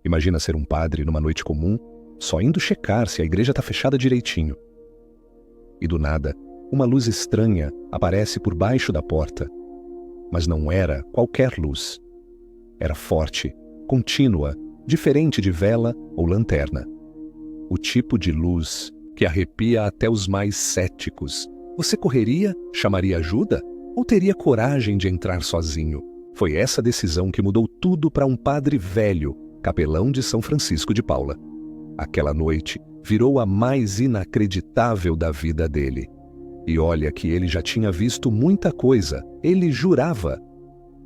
Imagina ser um padre numa noite comum, só indo checar se a igreja está fechada direitinho. E do nada, uma luz estranha aparece por baixo da porta. Mas não era qualquer luz. Era forte, contínua, diferente de vela ou lanterna. O tipo de luz que arrepia até os mais céticos. Você correria, chamaria ajuda ou teria coragem de entrar sozinho? Foi essa decisão que mudou tudo para um padre velho, capelão de São Francisco de Paula. Aquela noite virou a mais inacreditável da vida dele. E olha que ele já tinha visto muita coisa, ele jurava.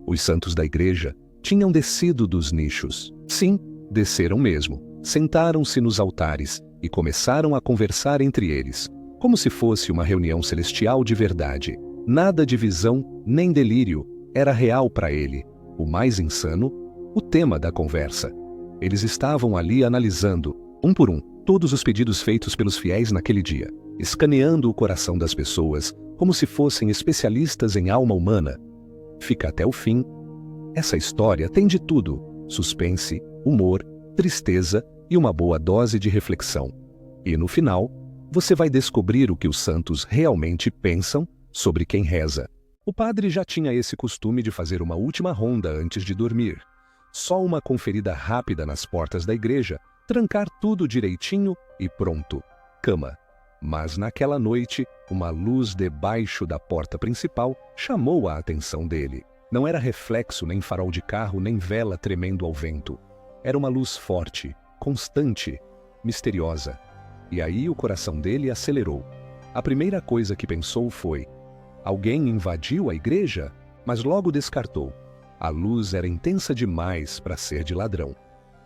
Os santos da igreja tinham descido dos nichos. Sim, desceram mesmo. Sentaram-se nos altares e começaram a conversar entre eles, como se fosse uma reunião celestial de verdade. Nada de visão nem delírio, era real para ele. O mais insano, o tema da conversa. Eles estavam ali analisando, um por um, todos os pedidos feitos pelos fiéis naquele dia, escaneando o coração das pessoas, como se fossem especialistas em alma humana. Fica até o fim. Essa história tem de tudo: suspense, humor, tristeza e uma boa dose de reflexão. E no final, você vai descobrir o que os santos realmente pensam sobre quem reza. O padre já tinha esse costume de fazer uma última ronda antes de dormir. Só uma conferida rápida nas portas da igreja, trancar tudo direitinho e pronto. Cama. Mas naquela noite, uma luz debaixo da porta principal chamou a atenção dele. Não era reflexo, nem farol de carro, nem vela tremendo ao vento. Era uma luz forte, constante, misteriosa. E aí o coração dele acelerou. A primeira coisa que pensou foi: alguém invadiu a igreja? Mas logo descartou. A luz era intensa demais para ser de ladrão.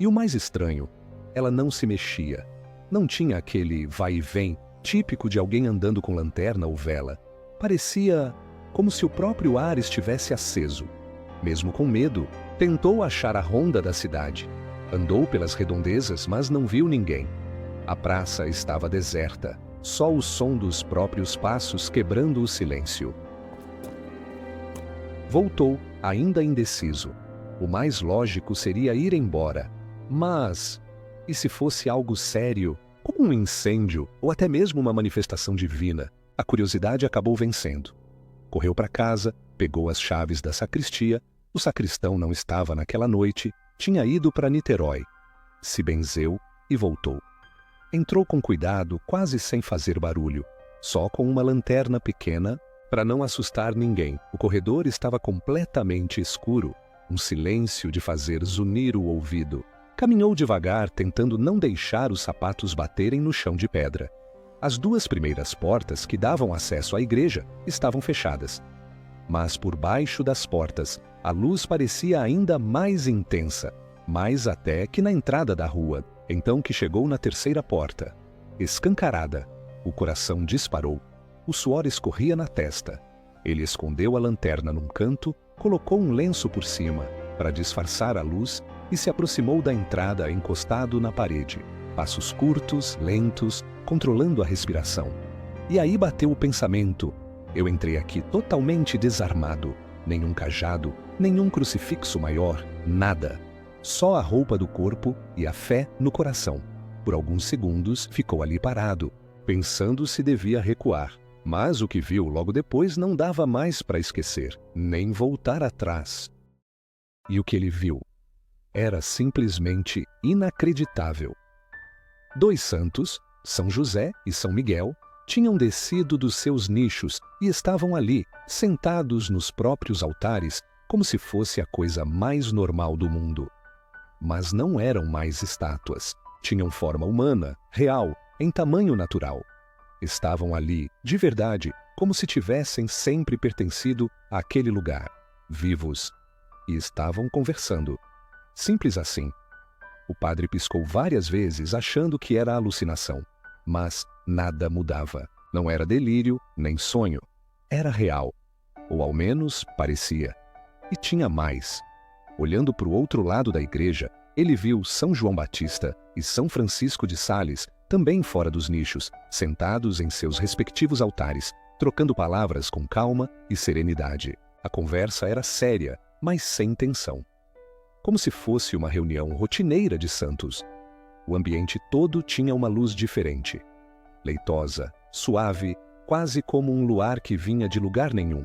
E o mais estranho, ela não se mexia. Não tinha aquele vai e vem típico de alguém andando com lanterna ou vela. Parecia como se o próprio ar estivesse aceso. Mesmo com medo, tentou achar a ronda da cidade. Andou pelas redondezas, mas não viu ninguém. A praça estava deserta, só o som dos próprios passos quebrando o silêncio. Voltou, ainda indeciso. O mais lógico seria ir embora. Mas, e se fosse algo sério, como um incêndio ou até mesmo uma manifestação divina? A curiosidade acabou vencendo. Correu para casa, pegou as chaves da sacristia. O sacristão não estava naquela noite, tinha ido para Niterói. Se benzeu e voltou. Entrou com cuidado, quase sem fazer barulho, só com uma lanterna pequena para não assustar ninguém. O corredor estava completamente escuro, um silêncio de fazer zunir o ouvido. Caminhou devagar, tentando não deixar os sapatos baterem no chão de pedra. As duas primeiras portas que davam acesso à igreja estavam fechadas. Mas por baixo das portas, a luz parecia ainda mais intensa, mais até que na entrada da rua. Então que chegou na terceira porta. Escancarada, o coração disparou. O suor escorria na testa. Ele escondeu a lanterna num canto, colocou um lenço por cima, para disfarçar a luz, e se aproximou da entrada encostado na parede. Passos curtos, lentos, controlando a respiração. E aí bateu o pensamento: eu entrei aqui totalmente desarmado. Nenhum cajado, nenhum crucifixo maior, nada. Só a roupa do corpo e a fé no coração. Por alguns segundos ficou ali parado, pensando se devia recuar. Mas o que viu logo depois não dava mais para esquecer, nem voltar atrás. E o que ele viu era simplesmente inacreditável. Dois santos, São José e São Miguel, tinham descido dos seus nichos e estavam ali, sentados nos próprios altares, como se fosse a coisa mais normal do mundo. Mas não eram mais estátuas. Tinham forma humana, real, em tamanho natural. Estavam ali, de verdade, como se tivessem sempre pertencido àquele lugar, vivos. E estavam conversando. Simples assim. O padre piscou várias vezes, achando que era alucinação. Mas nada mudava. Não era delírio, nem sonho. Era real. Ou ao menos parecia. E tinha mais. Olhando para o outro lado da igreja, ele viu São João Batista e São Francisco de Sales, também fora dos nichos, sentados em seus respectivos altares, trocando palavras com calma e serenidade. A conversa era séria, mas sem tensão. como se fosse uma reunião rotineira de santos. O ambiente todo tinha uma luz diferente, leitosa, suave, quase como um luar que vinha de lugar nenhum.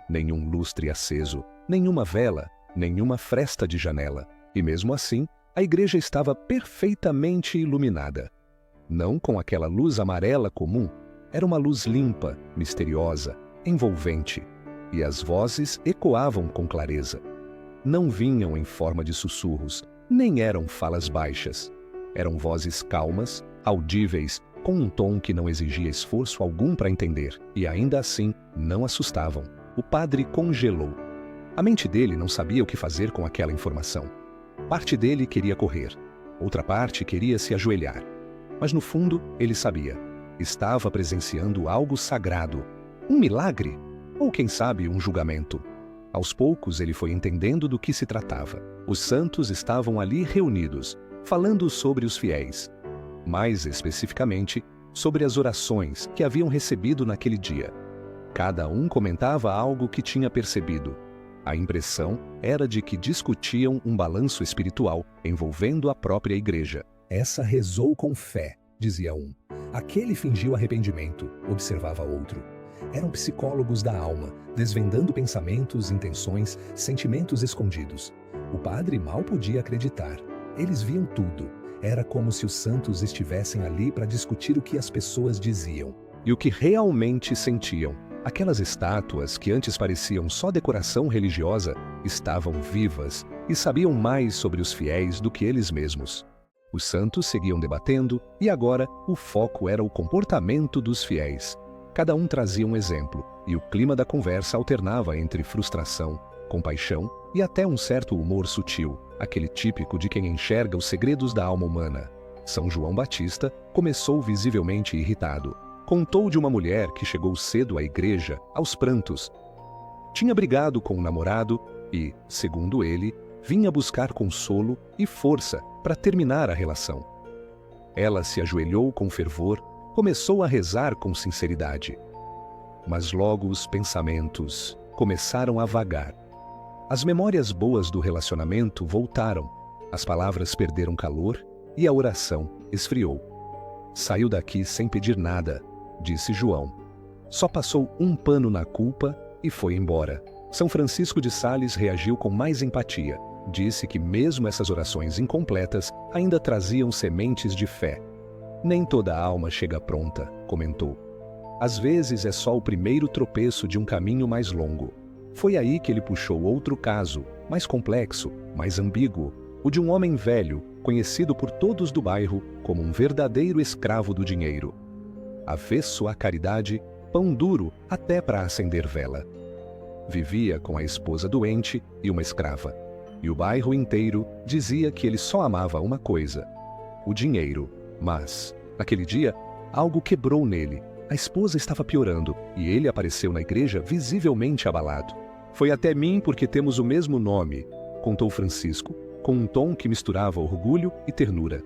Nenhum lustre aceso, nenhuma vela, nenhuma fresta de janela. E mesmo assim, a igreja estava perfeitamente iluminada. Não com aquela luz amarela comum, era uma luz limpa, misteriosa, envolvente, e as vozes ecoavam com clareza. Não vinham em forma de sussurros, nem eram falas baixas. Eram vozes calmas, audíveis, com um tom que não exigia esforço algum para entender, e ainda assim não assustavam. O padre congelou. A mente dele não sabia o que fazer com aquela informação. Parte dele queria correr, outra parte queria se ajoelhar. Mas no fundo, ele sabia. Estava presenciando algo sagrado. Um milagre? Ou quem sabe um julgamento? Aos poucos ele foi entendendo do que se tratava. Os santos estavam ali reunidos, falando sobre os fiéis. Mais especificamente, sobre as orações que haviam recebido naquele dia. Cada um comentava algo que tinha percebido. A impressão era de que discutiam um balanço espiritual envolvendo a própria igreja. Essa rezou com fé, dizia um. Aquele fingiu arrependimento, observava outro. Eram psicólogos da alma, desvendando pensamentos, intenções, sentimentos escondidos. O padre mal podia acreditar. Eles viam tudo. Era como se os santos estivessem ali para discutir o que as pessoas diziam. E o que realmente sentiam. Aquelas estátuas que antes pareciam só decoração religiosa estavam vivas e sabiam mais sobre os fiéis do que eles mesmos. Os santos seguiam debatendo e agora o foco era o comportamento dos fiéis. Cada um trazia um exemplo e o clima da conversa alternava entre frustração, compaixão e até um certo humor sutil, aquele típico de quem enxerga os segredos da alma humana. São João Batista começou visivelmente irritado. Contou de uma mulher que chegou cedo à igreja, aos prantos. Tinha brigado com o namorado e, segundo ele, vinha buscar consolo e força para terminar a relação. Ela se ajoelhou com fervor, começou a rezar com sinceridade. Mas logo os pensamentos começaram a vagar. As memórias boas do relacionamento voltaram, as palavras perderam calor e a oração esfriou. Saiu daqui sem pedir nada, disse João. Só passou um pano na culpa e foi embora. São Francisco de Sales reagiu com mais empatia. Disse que mesmo essas orações incompletas ainda traziam sementes de fé. Nem toda alma chega pronta, comentou. Às vezes é só o primeiro tropeço de um caminho mais longo. Foi aí que ele puxou outro caso, mais complexo, mais ambíguo, o de um homem velho, conhecido por todos do bairro como um verdadeiro escravo do dinheiro. Avesso à caridade, pão duro até para acender vela. Vivia com a esposa doente e uma escrava. E o bairro inteiro dizia que ele só amava uma coisa: o dinheiro. Mas, naquele dia, algo quebrou nele. A esposa estava piorando e ele apareceu na igreja visivelmente abalado. Foi até mim porque temos o mesmo nome, contou Francisco, com um tom que misturava orgulho e ternura.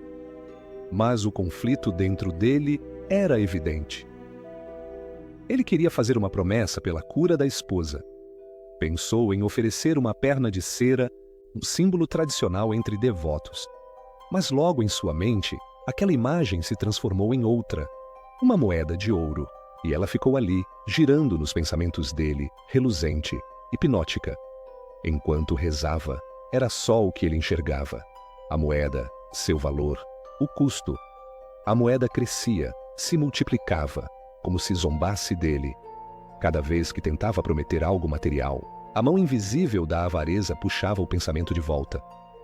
Mas o conflito dentro dele era evidente. Ele queria fazer uma promessa pela cura da esposa. Pensou em oferecer uma perna de cera, um símbolo tradicional entre devotos. Mas logo em sua mente, aquela imagem se transformou em outra, uma moeda de ouro, e ela ficou ali, girando nos pensamentos dele, reluzente, hipnótica. Enquanto rezava, era só o que ele enxergava. A moeda, seu valor, o custo. A moeda crescia, se multiplicava, como se zombasse dele. Cada vez que tentava prometer algo material, a mão invisível da avareza puxava o pensamento de volta.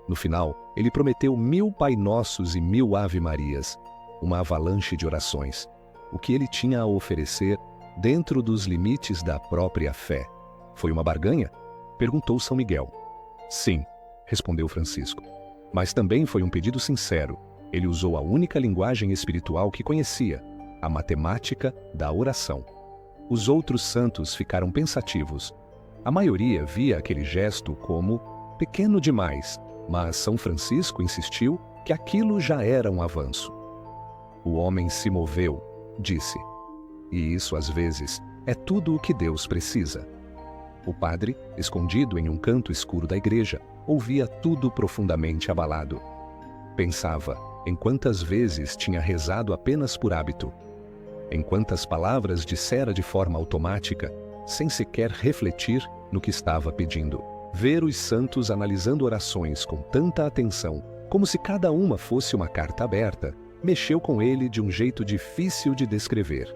No final, ele prometeu 1000 Pai Nossos e 1000 Ave Marias, uma avalanche de orações, o que ele tinha a oferecer dentro dos limites da própria fé. Foi uma barganha? Perguntou São Miguel. Sim, respondeu Francisco. Mas também foi um pedido sincero. Ele usou a única linguagem espiritual que conhecia, a matemática da oração. Os outros santos ficaram pensativos. A maioria via aquele gesto como pequeno demais, mas São Francisco insistiu que aquilo já era um avanço. O homem se moveu, disse. E isso, às vezes, é tudo o que Deus precisa. O padre, escondido em um canto escuro da igreja, ouvia tudo profundamente abalado. Pensava em quantas vezes tinha rezado apenas por hábito, em quantas palavras dissera de forma automática, sem sequer refletir no que estava pedindo. Ver os santos analisando orações com tanta atenção, como se cada uma fosse uma carta aberta, mexeu com ele de um jeito difícil de descrever.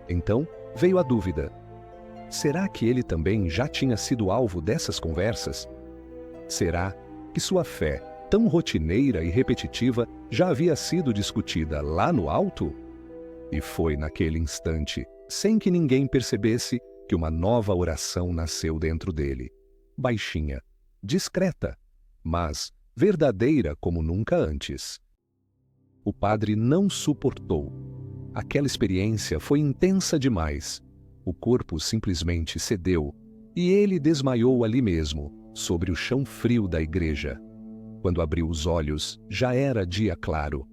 Então veio a dúvida: será que ele também já tinha sido alvo dessas conversas? Será que sua fé, tão rotineira e repetitiva, já havia sido discutida lá no alto? E foi naquele instante, sem que ninguém percebesse, que uma nova oração nasceu dentro dele. Baixinha, discreta, mas verdadeira como nunca antes. O padre não suportou. Aquela experiência foi intensa demais. O corpo simplesmente cedeu e ele desmaiou ali mesmo, sobre o chão frio da igreja. Quando abriu os olhos, já era dia claro.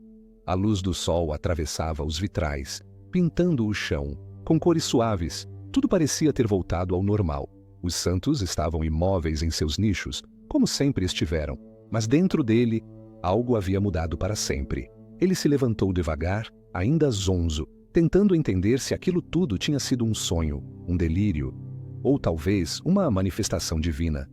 A luz do sol atravessava os vitrais, pintando o chão, com cores suaves. Tudo parecia ter voltado ao normal. Os santos estavam imóveis em seus nichos, como sempre estiveram. Mas dentro dele, algo havia mudado para sempre. Ele se levantou devagar, ainda zonzo, tentando entender se aquilo tudo tinha sido um sonho, um delírio, ou talvez uma manifestação divina.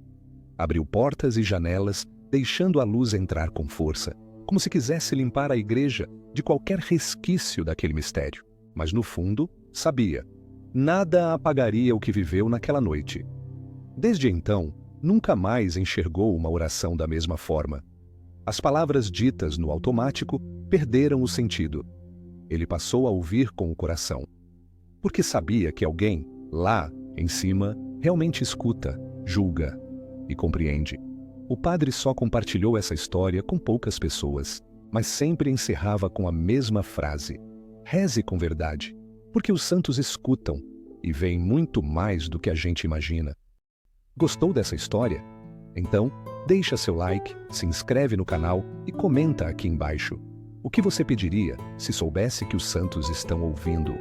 Abriu portas e janelas, deixando a luz entrar com força, como se quisesse limpar a igreja de qualquer resquício daquele mistério. Mas no fundo, sabia. Nada apagaria o que viveu naquela noite. Desde então, nunca mais enxergou uma oração da mesma forma. As palavras ditas no automático perderam o sentido. Ele passou a ouvir com o coração. Porque sabia que alguém, lá, em cima, realmente escuta, julga e compreende. O padre só compartilhou essa história com poucas pessoas, mas sempre encerrava com a mesma frase: reze com verdade, porque os santos escutam e veem muito mais do que a gente imagina. Gostou dessa história? Então, deixa seu like, se inscreve no canal e comenta aqui embaixo. O que você pediria se soubesse que os santos estão ouvindo?